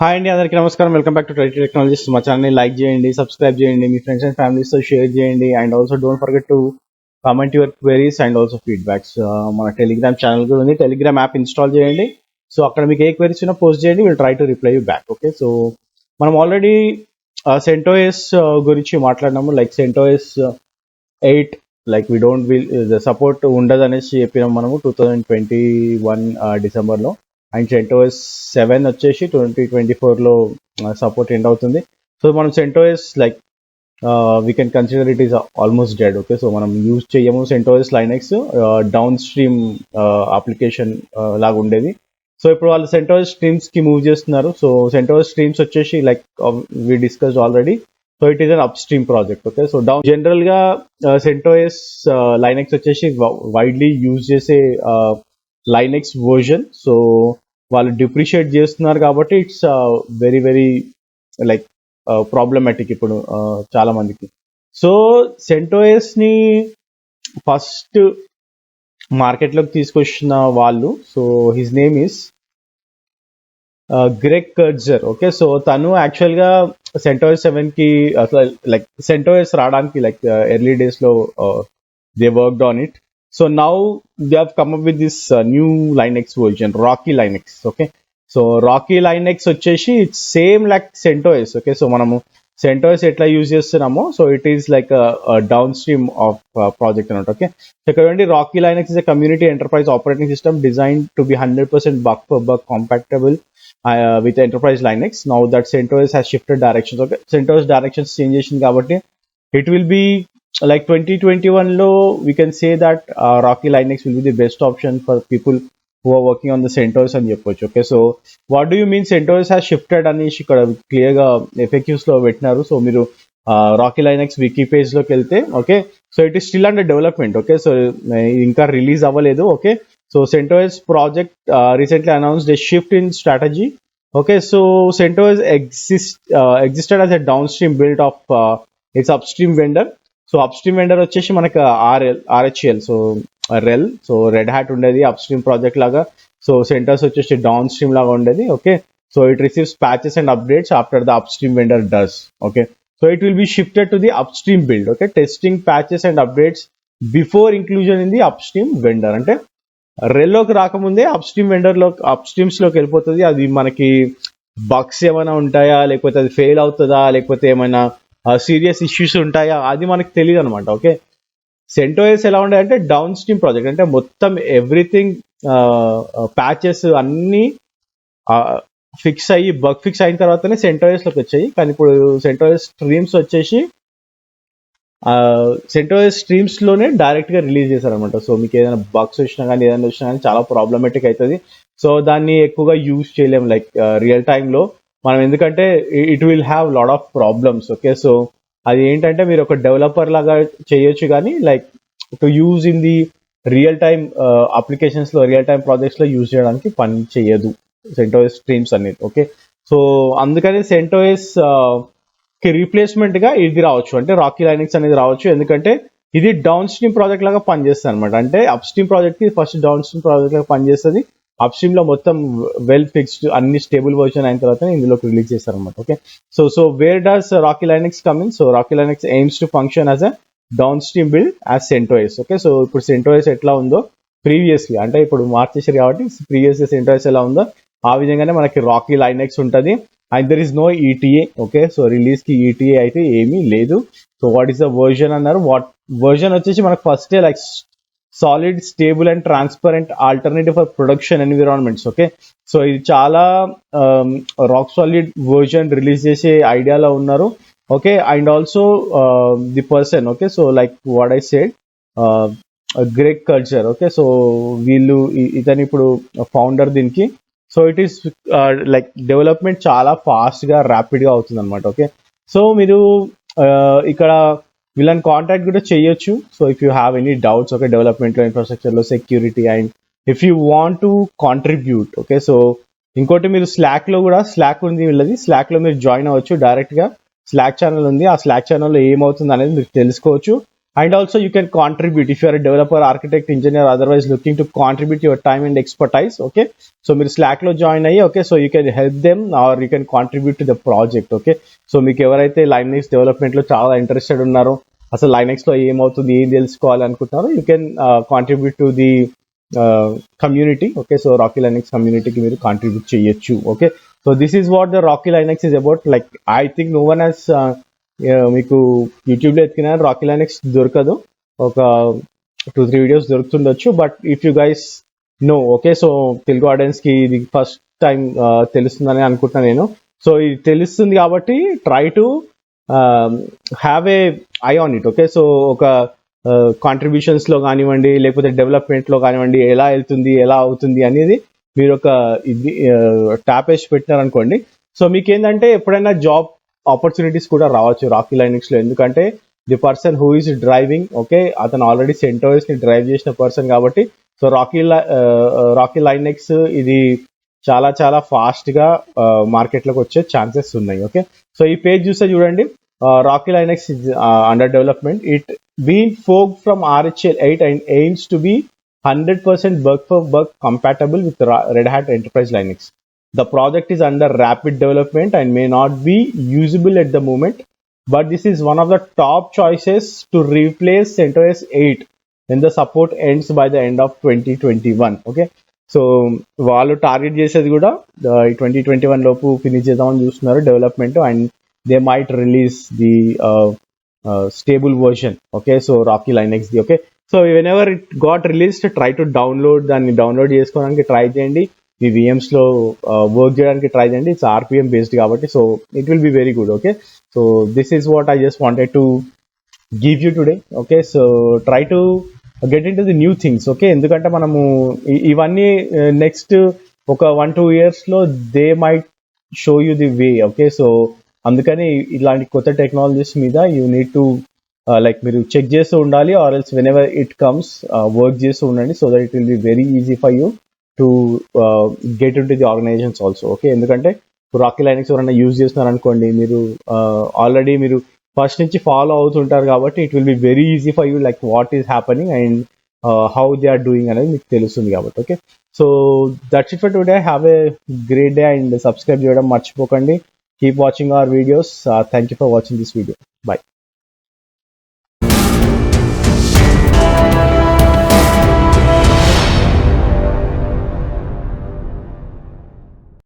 Hi అండి, అందరికీ నమస్కారం. వెల్కమ్ బ్యాక్ టు ట్రైటీ టెక్నాలజీస్. మా ఛానల్ని లైక్ చేయండి, సబ్స్క్రైబ్ చేయండి, మీ ఫ్రెండ్స్ అండ్ ఫ్యామిలీస్తో షేర్ చేయండి. And also don't forget to comment your queries and also feedbacks. మన టెలిగ్రామ్ ఛానల్ కూడా ఉంది, టెలిగ్రామ్ యాప్ ఇన్స్టాల్ చేయండి. సో అక్కడ మీకు ఏ క్వెరీస్ ఉన్నా పోస్ట్ చేయండి, will try to reply you back. Okay, so మనం ఆల్రెడీ సెంటోఎస్ గురించి మాట్లాడినాము. Like CentOS 8 like we don't will support ఉండదు అనేసి చెప్పినాం మనము 2021 డిసెంబర్లో. అండ్ సెంటోఎస్ 7 వచ్చేసి 2024లో సపోర్ట్ ఎండ్ అవుతుంది. సో మనం CentOS like we can consider it is almost dead. Okay, so మనం యూజ్ చేయము CentOS Linux, down stream application లాగా ఉండేది. సో ఇప్పుడు వాళ్ళు సెంటోఎస్ స్ట్రీమ్స్కి మూవ్ చేస్తున్నారు. సో సెంటోఎస్ స్ట్రీమ్స్ వచ్చేసి like we discussed already. So it is an up stream project. Okay, so down జనరల్గా CentOS Linux వచ్చేసి వైడ్లీ యూజ్ చేసే లైనెక్స్ వర్జన్. సో వాళ్ళు డిప్రిషియేట్ చేస్తున్నారు కాబట్టి it's very very like problematic ఇప్పుడు చాలా మందికి. సో సెంటోఎస్ని ఫస్ట్ మార్కెట్లోకి తీసుకొచ్చిన వాళ్ళు, so his name is Greg Kurtzer. Okay, so తను యాక్చువల్గా సెంటోఎస్ 7కి అసలు లైక్ సెంటోఎస్ రావడానికి లైక్ ఎర్లీ డేస్లో they worked on it. So now they have come up with this new Linux version, Rocky Linux. Okay, so Rocky Linux వచ్చేసి it's same like CentOS. Okay, so మనము CentOS ఎట్లా use చేస్తున్నామో so it is like down stream of project అన్నట్టు. Okay, so ఇక్కడ Rocky Linux is a community enterprise operating system design to be 100% bug for bug compatible with enterprise Linux. Now that CentOS has shifted directions. Okay, CentOS directions change చేసింది కాబట్టి it will be like 2021లో we can say that Rocky Linux will be the best option for people who are working on the CentOS అని చెప్పొచ్చు. Okay, so what do you mean CentOS has shifted అనేసి ఇక్కడ క్లియర్గా FAQsలో పెట్టినారు. So మీరు Rocky Linux wiki పేజ్లోకి వెళ్తే okay, so it is still under development. Okay, so ఇంకా release అవ్వలేదు. Okay, so CentOS project recently announced a shift in strategy. Okay, so CentOS existed as a downstream build of its upstream vendor. So upstream vendor వచ్చేసి మనకు RHEL, so RHEL, so red hat ఉండేది upstream project లాగా. So CentOS వచ్చేసి down stream లాగా ఉండేది. Okay, so it receives patches and updates after the upstream vendor does. Okay, so it will be shifted to the upstream build. Okay, testing patches and updates before inclusion in the upstream vendor. అంటే రెల్లోకి రాకముందే అప్స్ట్రీమ్స్లోకి వెళ్ళిపోతుంది. అది మనకి bugs ఏమైనా ఉంటాయా, లేకపోతే అది fail అవుతుందా, లేకపోతే ఏమైనా సీరియస్ ఇష్యూస్ ఉంటాయా, అది మనకి తెలియదు అనమాట. ఓకే, సెంటోఎస్ ఎలా ఉండే అంటే డౌన్ స్ట్రీమ్ ప్రాజెక్ట్, అంటే మొత్తం ఎవ్రీథింగ్ ప్యాచెస్ అన్నీ ఫిక్స్ అయ్యి బగ్ ఫిక్స్ అయిన తర్వాతనే సెంటోఎస్లోకి వచ్చాయి. కానీ ఇప్పుడు సెంటోఎస్ స్ట్రీమ్స్ వచ్చేసి సెంటోఎస్ స్ట్రీమ్స్లోనే డైరెక్ట్గా రిలీజ్ చేశారనమాట. సో మీకు ఏదైనా బగ్స్ వచ్చినా కానీ ఏదైనా వచ్చినా కానీ చాలా ప్రాబ్లమేటిక్ అవుతుంది. సో దాన్ని ఎక్కువగా యూజ్ చేయలేము లైక్ రియల్ టైంలో మనం, ఎందుకంటే it will have lot of problems. Okay, so అది ఏంటంటే మీరు ఒక డెవలపర్ లాగా చేయొచ్చు, కానీ like to use in the real time అప్లికేషన్స్లో, రియల్ టైమ్ ప్రాజెక్ట్స్లో యూజ్ చేయడానికి పని చేయదు సెంటోఎస్ స్ట్రీమ్స్ అనేది. ఓకే, సో అందుకని సెంటోఎస్ కి రీప్లేస్మెంట్ గా ఇది రావచ్చు, అంటే రాకీ లైనెక్స్ అనేది రావచ్చు. ఎందుకంటే ఇది డౌన్ స్ట్రీమ్ ప్రాజెక్ట్ లాగా పనిచేస్తుంది అనమాట. అంటే అప్ స్ట్రీమ్ ప్రాజెక్ట్ కి ఫస్ట్ డౌన్ స్ట్రీమ్ ప్రాజెక్ట్ లాగా పనిచేస్తుంది. అప్ స్ట్రీమ్ లో మొత్తం వెల్ ఫిక్స్డ్ అన్ని స్టేబుల్ వర్షన్ అయిన తర్వాత ఇందులోకి రిలీజ్ చేస్తారు అనమాట. Okay, so where does Rocky Linux come in? So Rocky Linux AIIMS to function as a down stream build as CentOS. Okay, so ఇప్పుడు CentOS ఎట్లా ఉందో ప్రీవియస్లీ, అంటే ఇప్పుడు మార్చేసారు కాబట్టి ప్రీవియస్లీ CentOS ఎలా ఉందో ఆ విధంగానే మనకి రాకీ లైనెక్స్ ఉంటుంది. And there is no ETA. Okay, so రిలీజ్కి ETA అయితే ఏమీ లేదు. So what is the version అన్నారు? వర్జన్ వచ్చేసి మనకు ఫస్టే like solid, stable and transparent alternative for production environments. Okay, so ఇది చాలా రాక్ సాలిడ్ వర్జన్ రిలీజ్ చేసే ఐడియాలో ఉన్నారు. Okay, and also the person, okay, so like what I said, Greg Kurtzer. Okay, so వీళ్ళు ఇతను ఇప్పుడు ఫౌండర్ దీనికి. So it is like development చాలా ఫాస్ట్గా ర్యాపిడ్గా అవుతుంది అనమాట. ఓకే, సో మీరు ఇక్కడ వీళ్ళని కాంటాక్ట్ కూడా చేయొచ్చు. So if you have any doubts, okay, డెవలప్మెంట్లో, ఇన్ఫ్రాస్ట్రక్చర్లో, security, and if you want to contribute. Okay, so ఇంకోటి మీరు స్లాక్లో కూడా, స్లాక్ ఉంది వీళ్ళది, స్లాక్లో మీరు జాయిన్ అవ్వచ్చు. డైరెక్ట్గా స్లాక్ ఛానల్ ఉంది, ఆ స్లాక్ ఛానల్లో ఏమవుతుంది అనేది మీరు తెలుసుకోవచ్చు. and also you can contribute if you are a developer, architect, engineer, otherwise looking to contribute your time and expertise. Okay, so మీరు Slack లో జాయిన్ అయ్యి, okay, so you can help them or you can contribute to the project. Okay, so మీకు ఎవరైతే Linux development లో చాలా interested ఉన్నారో, అసలు Linux లో ఏమవుతుంది, ఏం తెలుసుకోవాలి అనుకుంటున్నారో, you can contribute to the community. Okay, so Rocky Linux కమ్యూనిటీకి మీరు కాంట్రిబ్యూట్ చేయొచ్చు. Okay, so this is what the Rocky Linux is about. Like I think no one has, మీకు యూట్యూబ్లో ఎత్తికిన రాకీ లైనక్స్ దొరకదు, ఒక 2-3 వీడియోస్ దొరుకుతుండొచ్చు, but if you guys know, okay, so Telugu ఆడియన్స్కి ఇది ఫస్ట్ టైం తెలుస్తుందని అనుకుంటున్నాను నేను. సో ఇది తెలుస్తుంది కాబట్టి try to have A I on it. Okay, so ఒక కాంట్రిబ్యూషన్స్లో కానివ్వండి, లేకపోతే డెవలప్మెంట్లో కానివ్వండి, ఎలా వెళ్తుంది, ఎలా అవుతుంది అనేది మీరు ఒక ఇది ట్యాప్ వేసి పెట్టినారనుకోండి. సో మీకు ఏంటంటే ఎప్పుడైనా జాబ్ ఆపర్చునిటీస్ కూడా రావచ్చు రాకీ లైనక్స్లో, ఎందుకంటే the person who is driving, okay, అతను ఆల్రెడీ CentOS ని డ్రైవ్ చేసిన పర్సన్ కాబట్టి, సో రాకీ లైనక్స్ ఇది చాలా చాలా ఫాస్ట్గా మార్కెట్లోకి వచ్చే ఛాన్సెస్ ఉన్నాయి. ఓకే, సో ఈ పేజ్ చూస్తే చూడండి, Rocky Linux is under development. It been forked from RHEL 8 and aims to be 100% bug for bug compatible with Red Hat Enterprise Linux. The project is under rapid development and may not be usable at the moment, but this is one of the top choices to replace CentOS 8 when the support ends by the end of 2021. Okay, so వాళ్ళు target చేసేది కూడా 2021 లోపు finish చేద్దామని చూస్తున్నారు development, and they might release the stable version. Okay, so Rocky Linux the. Okay, so when ever it got released, try to దాన్ని download చేసుకోవడానికి try చేయండి, మీ VMs లో వర్క్ చేయడానికి ట్రై చేయండి. ఇట్స్ RPM బేస్డ్ కాబట్టి, so it will be very good. Okay, so this is what I just wanted to give you today. Okay, so try to get in to the new things. Okay, ఎందుకంటే మనము ఇవన్నీ next ఒక 1-2 yearsలో they might show you the way. Okay, so అందుకని ఇలాంటి కొత్త technologies మీద you need to like మీరు చెక్ చేస్తూ ఉండాలి, or else whenever it comes work చేస్తూ ఉండండి, so that it will be very easy for you to get in to the organisations also. Okay, ఎందుకంటే రాకీ లైనక్స్ ఎవరైనా use చేస్తున్నారు అనుకోండి, మీరు ఆల్రెడీ మీరు ఫస్ట్ నుంచి ఫాలో అవుతుంటారు కాబట్టి it will be very easy for you, like what is happening and how they are doing అనేది మీకు తెలుస్తుంది కాబట్టి. Okay, so that's it for today. Have a great day and subscribe చేయడం మర్చిపోకండి. Keep watching our videos. Thank you for watching this video. By.